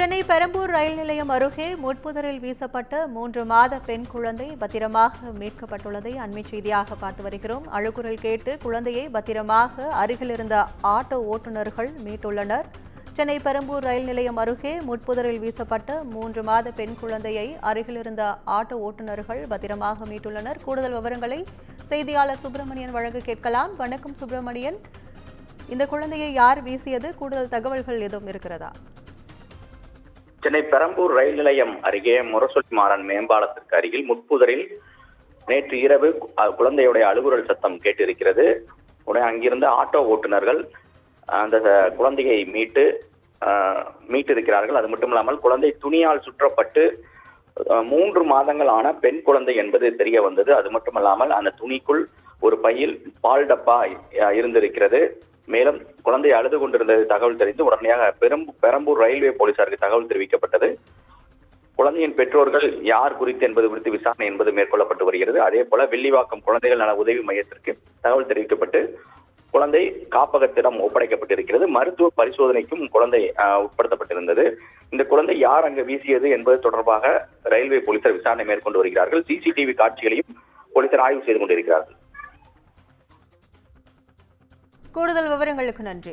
சென்னை பெரம்பூர் ரயில் நிலையம் அருகே முட்புதரில் வீசப்பட்ட 3 மாத பெண் குழந்தை பத்திரமாக மீட்கப்பட்டுள்ளதை அண்மை செய்தியாக பார்த்து வருகிறோம். அழுகுரல் கேட்டு குழந்தையை பத்திரமாக அருகில் இருந்த ஆட்டோ ஓட்டுநர்கள் மீட்டுள்ளனர். சென்னை பெரம்பூர் ரயில் நிலையம் அருகே முட்புதரில் வீசப்பட்ட 3 மாத பெண் குழந்தையை அருகில் இருந்த ஆட்டோ ஓட்டுநர்கள் பத்திரமாக மீட்டுள்ளனர். கூடுதல் விவரங்களை செய்தியாளர் சுப்பிரமணியன் வழங்க கேட்கலாம். வணக்கம் சுப்பிரமணியன், இந்த குழந்தையை யார் வீசியது? கூடுதல் தகவல்கள் எதுவும் இருக்கிறதா? சென்னை பெரம்பூர் ரயில் நிலையம் அருகே முரசொலி மாறன் மேம்பாலத்திற்கு அருகில் முட்புதரில் நேற்று இரவு குழந்தையுடைய அழுகுரல் சத்தம் கேட்டிருக்கிறது. உடனே அங்கிருந்த ஆட்டோ ஓட்டுநர்கள் அந்த குழந்தையை மீட்டிருக்கிறார்கள். அது மட்டுமில்லாமல் குழந்தை துணியால் சுற்றப்பட்டு 3 மாதங்கள் ஆன பெண் குழந்தை என்பது தெரிய வந்தது. அது மட்டுமல்லாமல் அந்த துணிக்குள் ஒரு பையில் பால் டப்பா இருந்திருக்கிறது. மேலும் குழந்தை அழுது கொண்டிருந்தது தகவல் தெரிந்து உடனடியாக பெரம்பூர் ரயில்வே போலீசாருக்கு தகவல் தெரிவிக்கப்பட்டது. குழந்தையின் பெற்றோர்கள் யார் குறித்து விசாரணை என்பது மேற்கொள்ளப்பட்டு வருகிறது. அதே போல வில்லிவாக்கம் குழந்தைகள் நல உதவி மையத்திற்கு தகவல் தெரிவிக்கப்பட்டு குழந்தை காப்பகத்திடம் ஒப்படைக்கப்பட்டிருக்கிறது. மருத்துவ பரிசோதனைக்கும் குழந்தை உட்படுத்தப்பட்டிருந்தது. இந்த குழந்தை யார் அங்கு வீசியது என்பது தொடர்பாக ரயில்வே போலீசார் விசாரணை மேற்கொண்டு வருகிறார்கள். சிசிடிவி காட்சிகளையும் போலீசார் ஆய்வு செய்து கொண்டிருக்கிறார்கள். கூடுதல் விவரங்களுக்கு நன்றி.